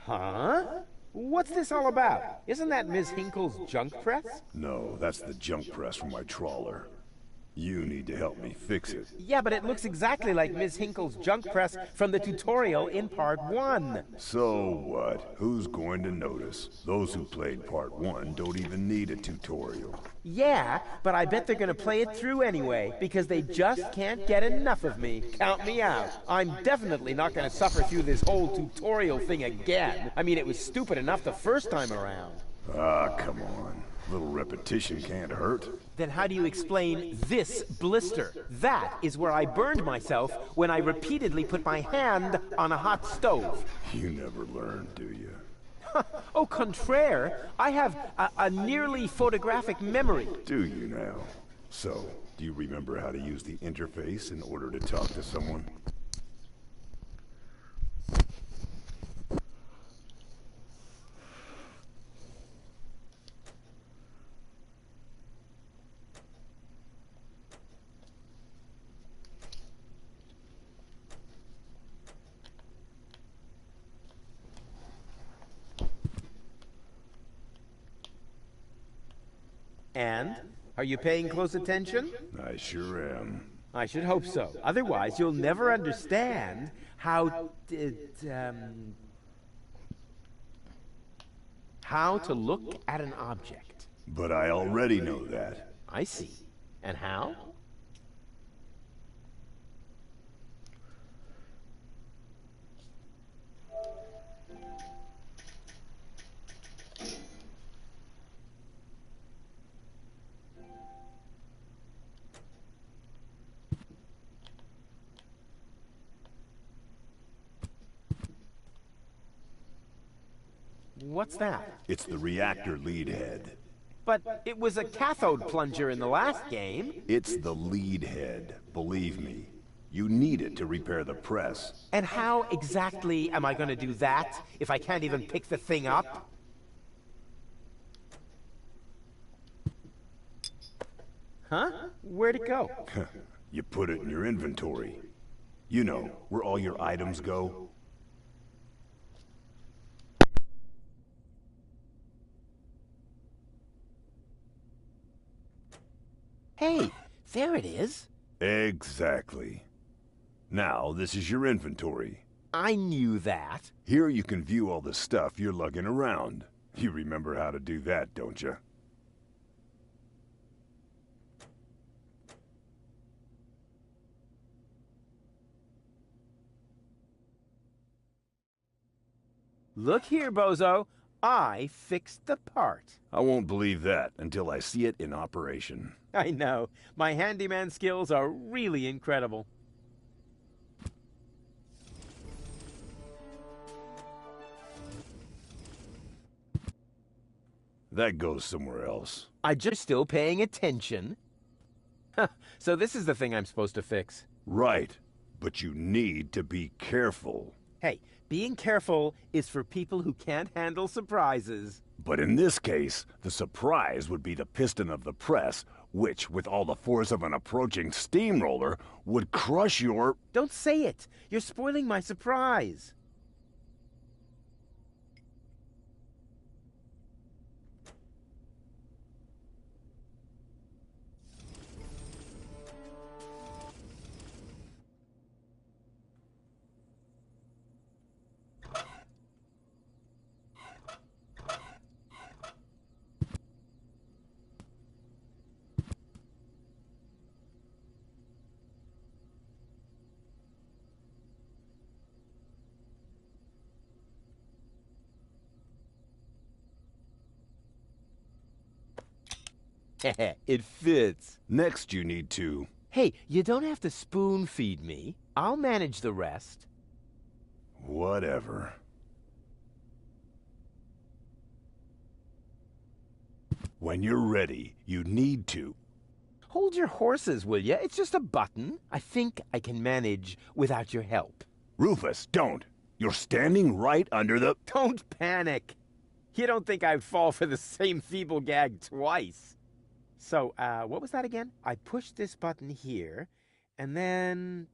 Huh? What's this all about? Isn't that Ms. Hinkle's junk press? No, that's the junk press from my trawler. You need to help me fix it. Yeah, but it looks exactly like Ms. Hinkle's junk press from the tutorial in Part 1. So what? Who's going to notice? Those who played Part 1 don't even need a tutorial. Yeah, but I bet they're gonna play it through anyway, because they just can't get enough of me. Count me out. I'm definitely not gonna suffer through this whole tutorial thing again. I mean, it was stupid enough the first time around. Ah, come on. A little repetition can't hurt. Then how do you explain this blister? That is where I burned myself when I repeatedly put my hand on a hot stove. You never learn, do you? Au contraire, I have a nearly photographic memory. Do you now? So, do you remember how to use the interface in order to talk to someone? And? Are you paying close attention? I sure am. I should hope so. Otherwise, you'll never understand how to look at an object. But I already know that. I see. And how? What's that? It's the reactor lead head. But it was a cathode plunger in the last game. It's the lead head, believe me. You need it to repair the press. And how exactly am I going to do that if I can't even pick the thing up? Huh? Where'd it go? You put it in your inventory. You know, where all your items go. Hey, there it is. Exactly. Now, this is your inventory. I knew that. Here you can view all the stuff you're lugging around. You remember how to do that, don't you? Look here, Bozo. I fixed the part. I won't believe that until I see it in operation. I know. My handyman skills are really incredible. That goes somewhere else. I'm just still paying attention. So this is the thing I'm supposed to fix. Right. But you need to be careful. Hey, being careful is for people who can't handle surprises. But in this case, the surprise would be the piston of the press, which, with all the force of an approaching steamroller, would crush your... Don't say it! You're spoiling my surprise. It fits. Next you need to... Hey, you don't have to spoon feed me. I'll manage the rest. Whatever. When you're ready, you need to... Hold your horses, will ya? It's just a button. I think I can manage without your help. Rufus, don't! You're standing right under the... Don't panic. You don't think I'd fall for the same feeble gag twice. So, what was that again? I pushed this button here, and then...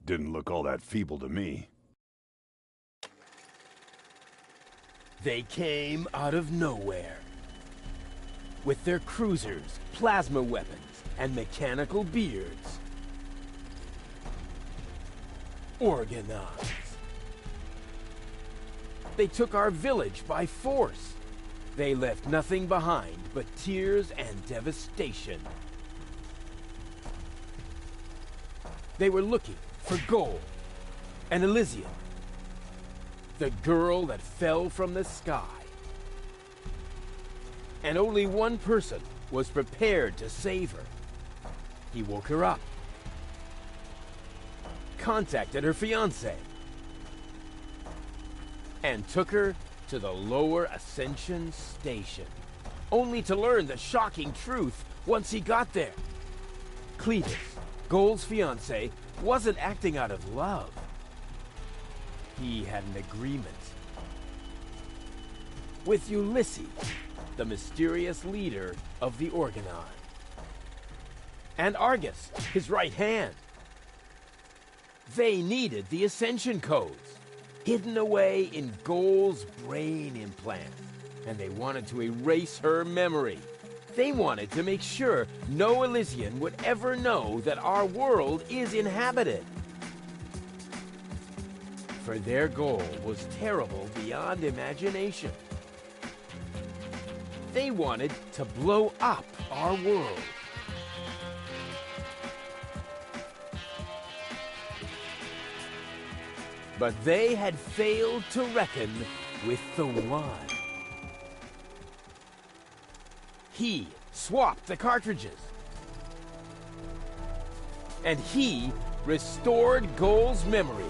Didn't look all that feeble to me. They came out of nowhere. With their cruisers, plasma weapons, and mechanical beards. Organized. They took our village by force. They left nothing behind but tears and devastation. They were looking for gold and Elysium, the girl that fell from the sky. And only one person was prepared to save her. He woke her up, contacted her fiancé, and took her to the lower Ascension station, only to learn the shocking truth once he got there. Cletus, Gold's fiancé, wasn't acting out of love. He had an agreement with Ulysses, the mysterious leader of the Organon, and Argus, his right hand. They needed the Ascension codes, hidden away in Gold's brain implant, and they wanted to erase her memory. They wanted to make sure no Elysian would ever know that our world is inhabited. For their goal was terrible beyond imagination. They wanted to blow up our world. But they had failed to reckon with the One. He swapped the cartridges. And he restored Gold's memory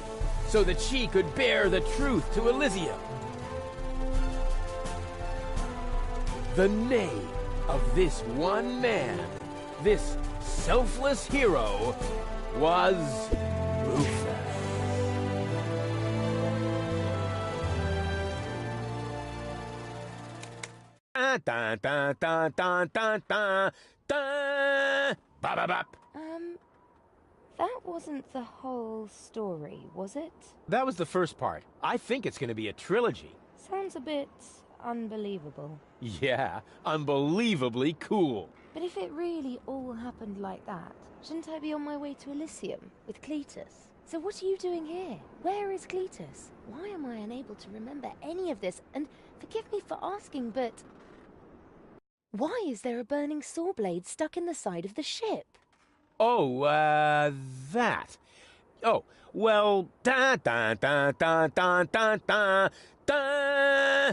so that she could bear the truth to Elysium. The name of this one man, this selfless hero, was Rufus. Dun, dun, dun, dun, dun, dun, dun. Bop, bop, bop. That wasn't the whole story, was it? That was the first part. I think it's going to be a trilogy. Sounds a bit unbelievable. Yeah, unbelievably cool. But if it really all happened like that, shouldn't I be on my way to Elysium with Cletus? So what are you doing here? Where is Cletus? Why am I unable to remember any of this? And forgive me for asking, but why is there a burning saw blade stuck in the side of the ship? Oh, that. Oh, well, da da da da da da da da.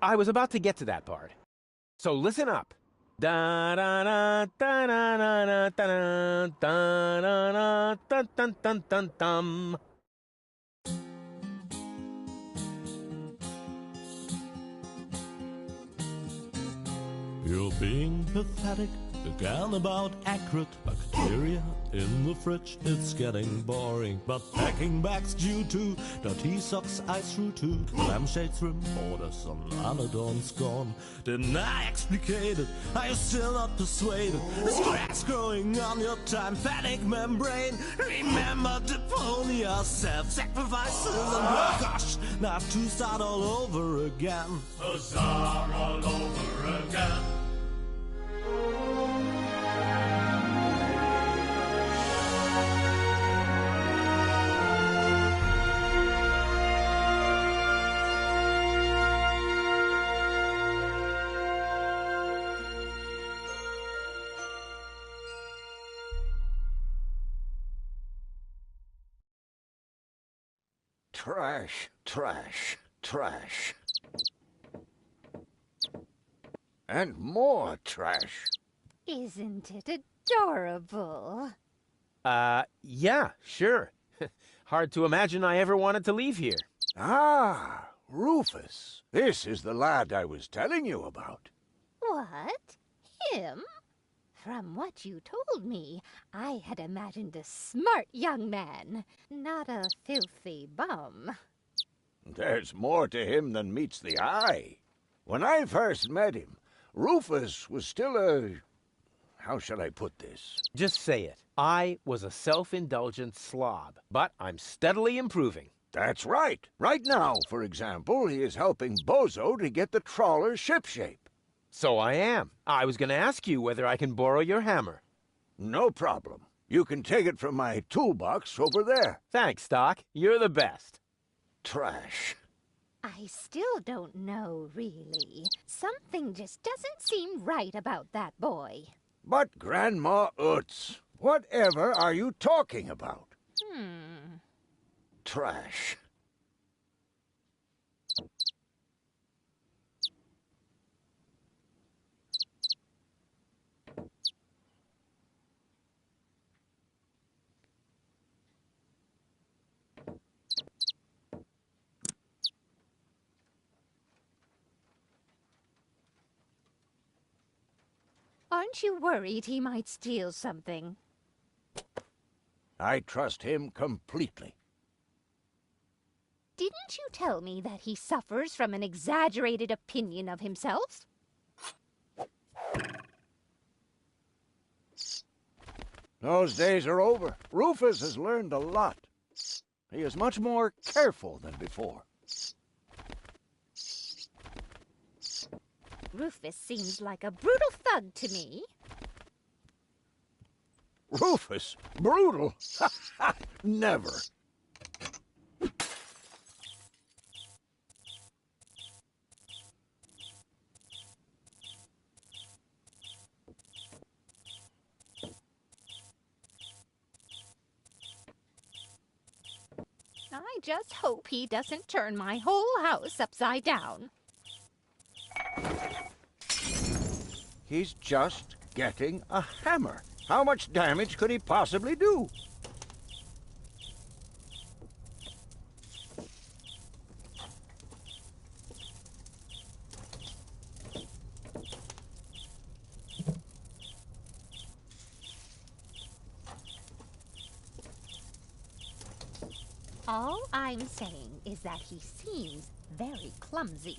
I was about to get to that part. So listen up. Da da da da da da da da da da da dun dun dun dun. You're being pathetic again about accurate bacteria in the fridge. It's getting boring, but packing bags due to dirty socks I threw to lampshades rim borders on Anodon's gone. Didn't I explicate it? Are you still not persuaded? There's grass growing on your tympanic membrane. Remember Deponia, self-sacrifices, and oh gosh, not to start all over again. Huzzah, all over again. Trash, trash, trash. And more trash. Isn't it adorable? Yeah, sure. Hard to imagine I ever wanted to leave here. Ah, Rufus. This is the lad I was telling you about. What? Him? From what you told me, I had imagined a smart young man, not a filthy bum. There's more to him than meets the eye. When I first met him, Rufus was still a... how shall I put this? Just say it. I was a self-indulgent slob, but I'm steadily improving. That's right. Right now, for example, he is helping Bozo to get the trawler shipshape. So I am. I was going to ask you whether I can borrow your hammer. No problem. You can take it from my toolbox over there. Thanks, Doc. You're the best. Trash. I still don't know, really. Something just doesn't seem right about that boy. But Grandma Utz, whatever are you talking about? Trash. Aren't you worried he might steal something? I trust him completely. Didn't you tell me that he suffers from an exaggerated opinion of himself? Those days are over. Rufus has learned a lot. He is much more careful than before. Rufus seems like a brutal thug to me. Rufus? Brutal? Never. I just hope he doesn't turn my whole house upside down. He's just getting a hammer. How much damage could he possibly do? All I'm saying is that he seems very clumsy.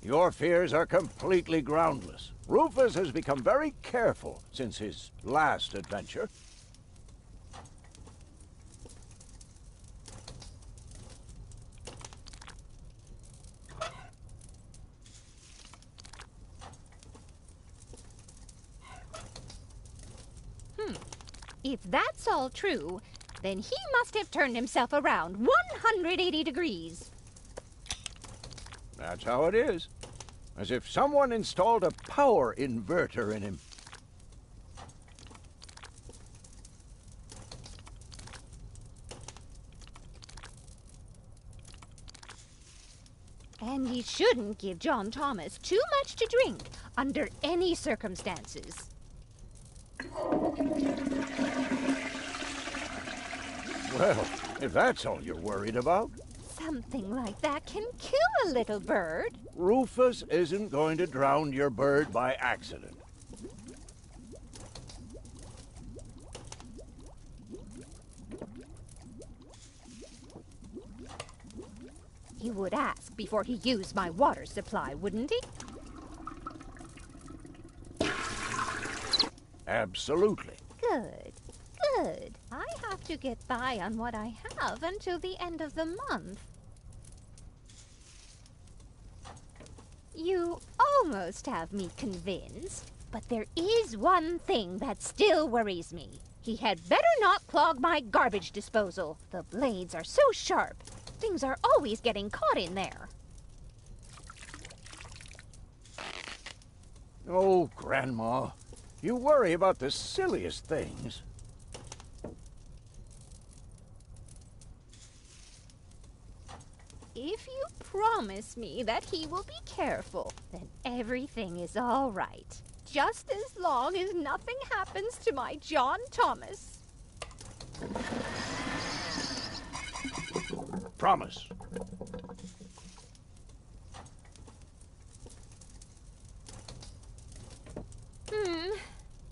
Your fears are completely groundless. Rufus has become very careful since his last adventure. If that's all true, then he must have turned himself around 180 degrees. That's how it is. As if someone installed a power inverter in him. And he shouldn't give John Thomas too much to drink under any circumstances. Well, if that's all you're worried about. Something like that can kill a little bird. Rufus isn't going to drown your bird by accident. He would ask before he used my water supply, wouldn't he? Absolutely. Good, good. I have to get by on what I have until the end of the month. You almost have me convinced, but there is one thing that still worries me. He had better not clog my garbage disposal. The blades are so sharp. Things are always getting caught in there. Oh, Grandma, you worry about the silliest things. If you promise me that he will be careful, then everything is all right. Just as long as nothing happens to my John Thomas. Promise.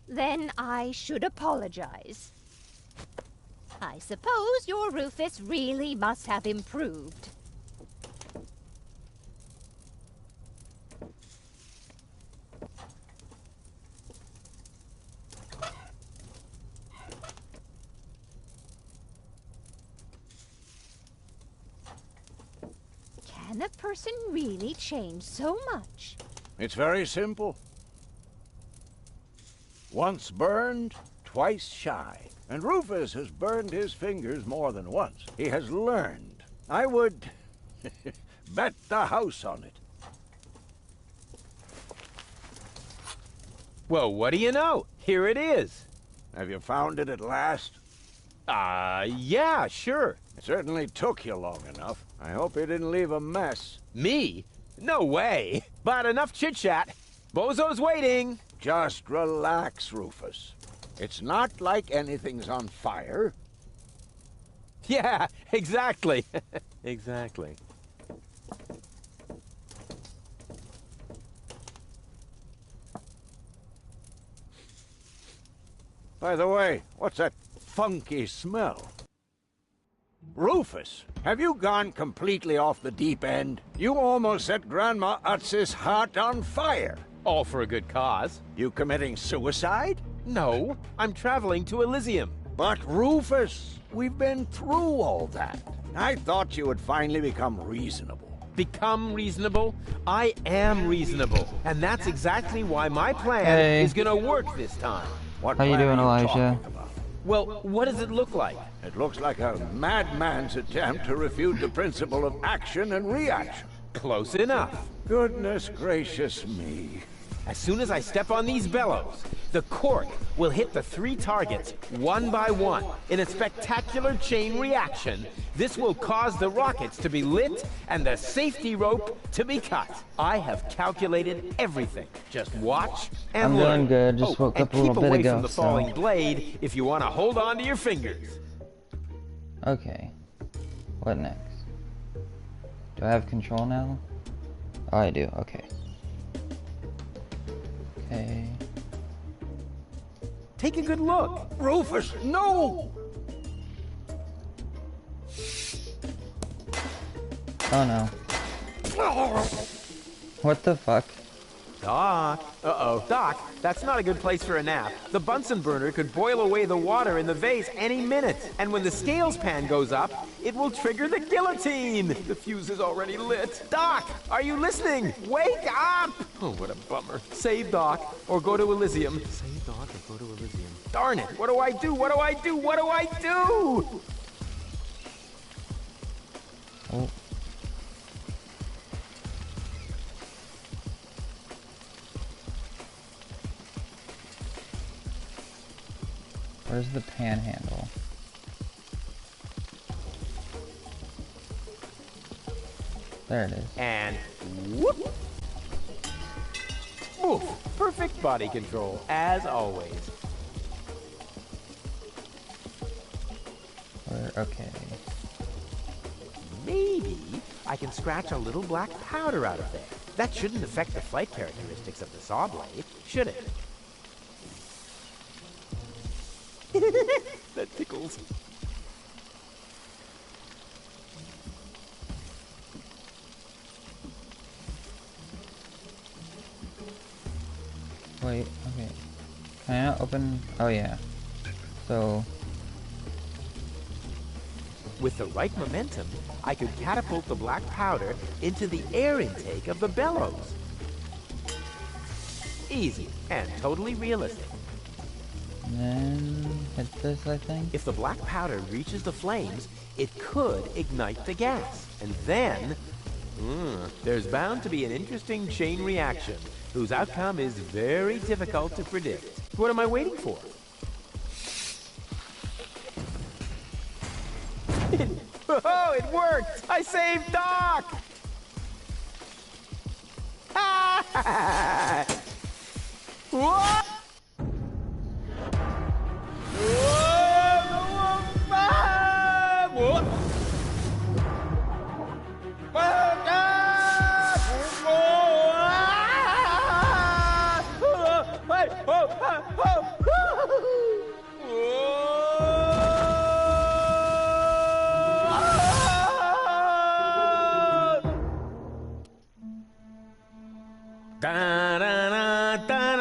Then I should apologize. I suppose your Rufus really must have improved. can a person really change so much? It's very simple. Once burned, twice shy. And Rufus has burned his fingers more than once. He has learned. I would bet the house on it. Well, what do you know? Here it is. Have you found it at last? Yeah, sure. It certainly took you long enough. I hope you didn't leave a mess. Me? No way. But enough chit-chat. Bozo's waiting. Just relax, Rufus. It's not like anything's on fire. Yeah, exactly. Exactly. By the way, what's that funky smell? Rufus, have you gone completely off the deep end? You almost set Grandma Utz's heart on fire. All for a good cause. You committing suicide? No, I'm traveling to Elysium. But Rufus, we've been through all that. I thought you would finally become reasonable. Become reasonable? I am reasonable. And that's exactly why my plan is gonna work this time. What How you plan doing, are Elijah? talking about? Well, what does it look like? It looks like a madman's attempt to refute the principle of action and reaction. Close enough. Goodness gracious me. As soon as I step on these bellows, the cork will hit the 3 targets one by one in a spectacular chain reaction. This will cause the rockets to be lit and the safety rope to be cut. I have calculated everything. Just watch and I'm learn. doing good. Just woke up a little bit And keep away ago, from the so- falling blade if you want to hold on to your fingers. Okay. What next? Do I have control now? Oh, I do. Okay. Okay. Take a good look. Rufus, no! Oh no. What the fuck? Doc. Uh-oh. Doc, that's not a good place for a nap. The Bunsen burner could boil away the water in the vase any minute. And when the scales pan goes up, it will trigger the guillotine. The fuse is already lit. Doc, are you listening? Wake up! Oh, what a bummer. Save Doc, or go to Elysium. Save Doc, or go to Elysium. Darn it! What do I do? What do I do? What do I do? Oh. Where's the panhandle? There it is. And whoop! Oof! Perfect body control, as always. Okay. Maybe I can scratch a little black powder out of there. That shouldn't affect the flight characteristics of the saw blade, should it? That tickles. Wait, okay. Can I not open? Oh yeah. So, With the right momentum, I could catapult the black powder into the air intake of the bellows. Easy and totally realistic. and then hit this, I think. If the black powder reaches the flames, it could ignite the gas. And then, there's bound to be an interesting chain reaction, whose outcome is very difficult to predict. What am I waiting for? Oh, it worked! I saved Doc! What?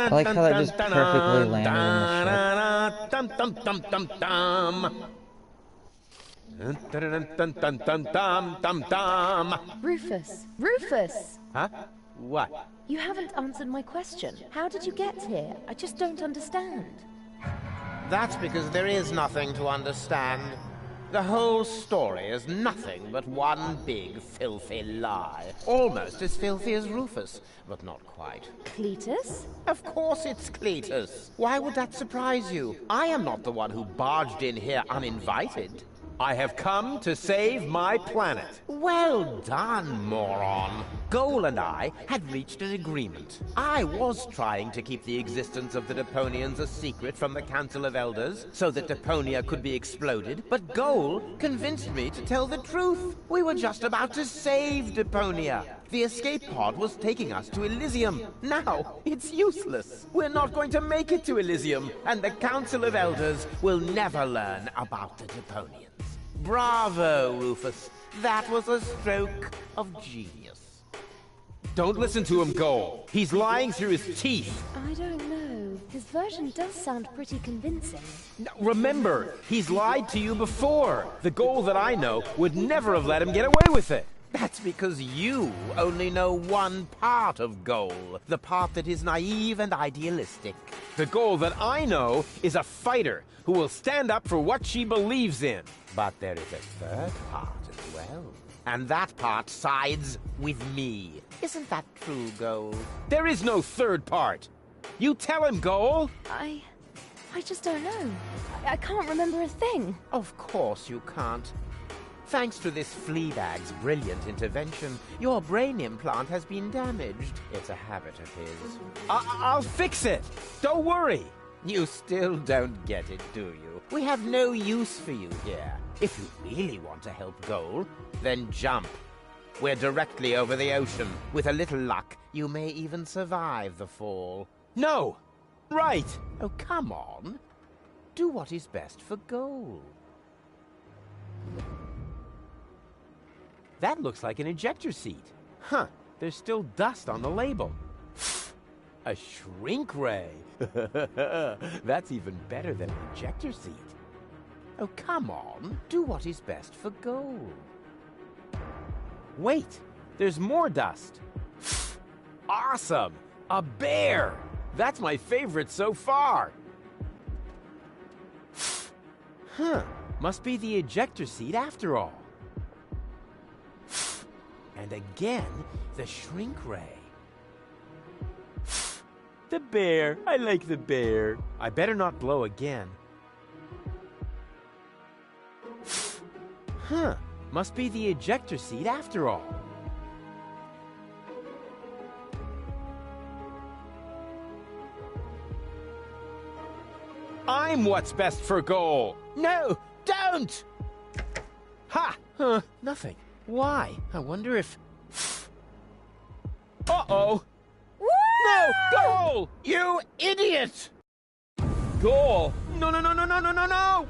I like how that just perfectly landed in the ship. Dun, dun, dun, dun, dun, dun, dun, dun. Rufus! Rufus! Huh? What? You haven't answered my question. How did you get here? I just don't understand. That's because there is nothing to understand. The whole story is nothing but one big filthy lie. Almost as filthy as Rufus, but not quite. Cletus? Of course it's Cletus. Why would that surprise you? I am not the one who barged in here uninvited. I have come to save my planet. Well done, moron. Goal and I had reached an agreement. I was trying to keep the existence of the Deponians a secret from the Council of Elders so that Deponia could be exploded, but Goal convinced me to tell the truth. We were just about to save Deponia. The escape pod was taking us to Elysium. Now, it's useless. We're not going to make it to Elysium, and the Council of Elders will never learn about the Deponians. Bravo, Rufus. That was a stroke of genius. Don't listen to him, Goal. He's lying through his teeth. I don't know. His version does sound pretty convincing. Remember, he's lied to you before. The Goal that I know would never have let him get away with it. That's because you only know one part of Goal, the part that is naive and idealistic. The Goal that I know is a fighter who will stand up for what she believes in. But there is a third part as well. And that part sides with me. Isn't that true, Goal? There is no third part. You tell him, Goal. I just don't know. I can't remember a thing. Of course you can't. Thanks to this Fleabag's brilliant intervention, your brain implant has been damaged. It's a habit of his. I'll fix it. Don't worry. You still don't get it, do you? We have no use for you here. If you really want to help Goal, then jump. We're directly over the ocean. With a little luck, you may even survive the fall. No. Right. Oh, come on. Do what is best for Goal. That looks like an ejector seat. Huh, there's still dust on the label. A shrink ray. That's even better than an ejector seat. Oh, come on. Do what is best for Goal. Wait, there's more dust. Awesome! A bear! That's my favorite so far. Huh, must be the ejector seat after all. And again, the shrink ray. The bear. I like the bear. I better not blow again. Huh. Must be the ejector seat after all. I'm what's best for Goal. No, don't! Ha! Huh, nothing. Why? I wonder if... Uh-oh! No! Goal! You idiot! Goal! No, no, no, no, no, no, no, no!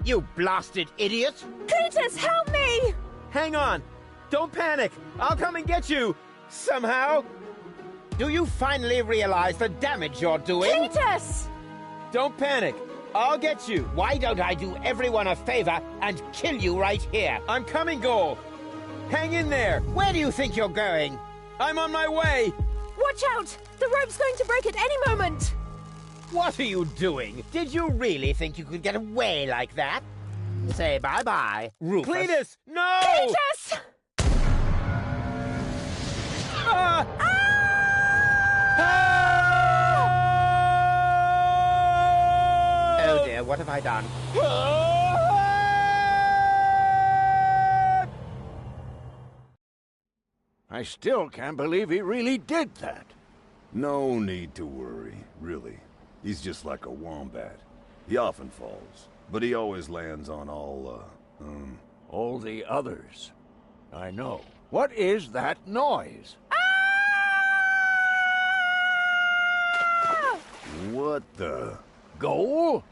You blasted idiot! Cletus, help me! Hang on! Don't panic! I'll come and get you! Somehow! Do you finally realize the damage you're doing? Cletus! Don't panic! I'll get you! Why don't I do everyone a favor and kill you right here? I'm coming, Goal! Hang in there! Where do you think you're going? I'm on my way! Watch out! The rope's going to break at any moment! What are you doing? Did you really think you could get away like that? Say bye-bye, Rufus. Cletus! No! Cletus! Ah! Oh dear, what have I done? I still can't believe he really did that. No need to worry, really. He's just like a wombat. He often falls, but he always lands on all the others. I know. What is that noise? What the? Goal?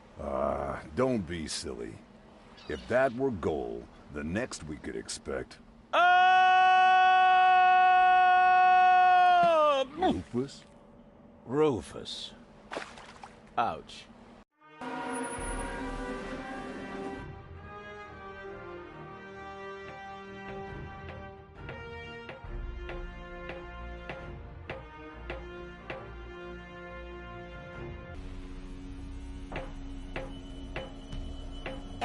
Don't be silly. If that were Goal, the next we could expect... Rufus? Rufus. Ouch.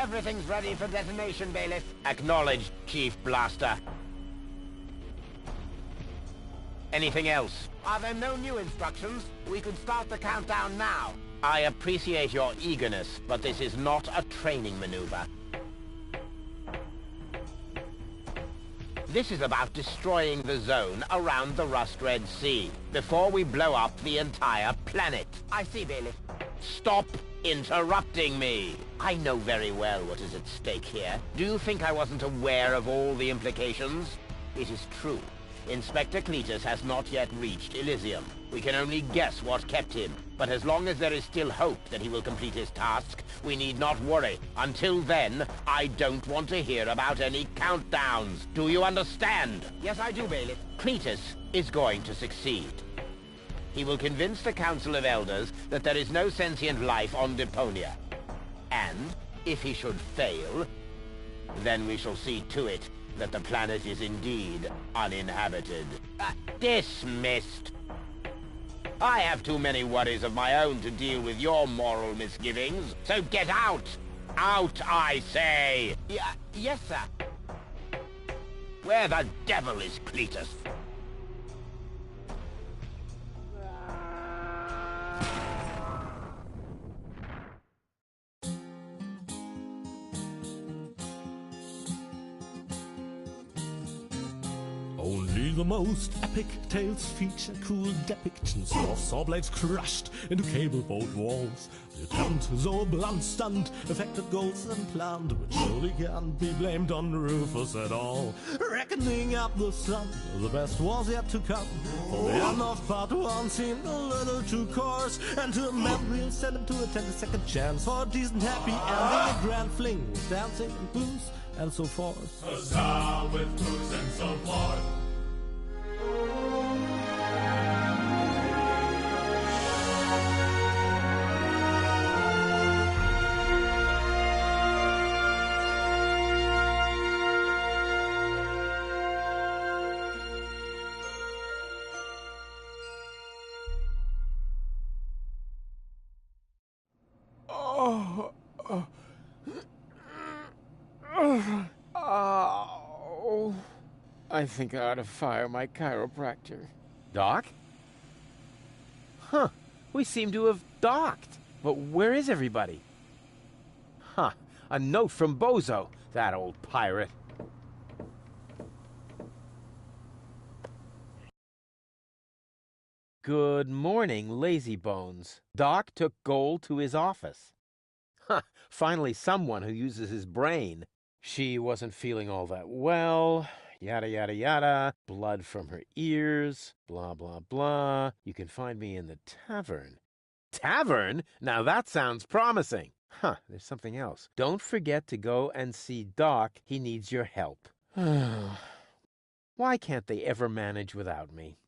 Everything's ready for detonation, Bailiff. Acknowledged, Chief Blaster. Anything else? Are there no new instructions? We could start the countdown now. I appreciate your eagerness, but this is not a training maneuver. This is about destroying the zone around the Rust Red Sea before we blow up the entire planet. I see, Bailiff. Stop interrupting me. I know very well what is at stake here. Do you think I wasn't aware of all the implications? It is true. Inspector Cletus has not yet reached Elysium. We can only guess what kept him. But as long as there is still hope that he will complete his task, we need not worry. Until then, I don't want to hear about any countdowns. Do you understand? Yes, I do, Bailiff. Cletus is going to succeed. He will convince the Council of Elders that there is no sentient life on Deponia. And, if he should fail, then we shall see to it that the planet is indeed uninhabited. Dismissed. I have too many worries of my own to deal with your moral misgivings, so get out! Out, I say! Yes, sir. Where the devil is Cletus? Only the most epic tales feature cool depictions of saw blades crushed into cable boat walls. The attempt, though a blunt stunt, affected goals and planned, which surely can't be blamed on Rufus at all. Reckoning up the sun, the best was yet to come. For the end of part one seemed a little too coarse, and to amend we'll send him to attend a second chance for a decent happy ending, a grand fling with dancing and booze and so forth. Huzzah with booze and so forth. Oh, I think I ought to fire my chiropractor. Doc? Huh, we seem to have docked. But where is everybody? Huh, a note from Bozo, that old pirate. Good morning, lazy bones. Doc took Gold to his office. Huh, finally someone who uses his brain. She wasn't feeling all that well, yada yada yada, blood from her ears, blah blah blah. You can find me in the tavern. Tavern? Now that sounds promising. Huh, there's something else. Don't forget to go and see Doc. He needs your help. Why can't they ever manage without me?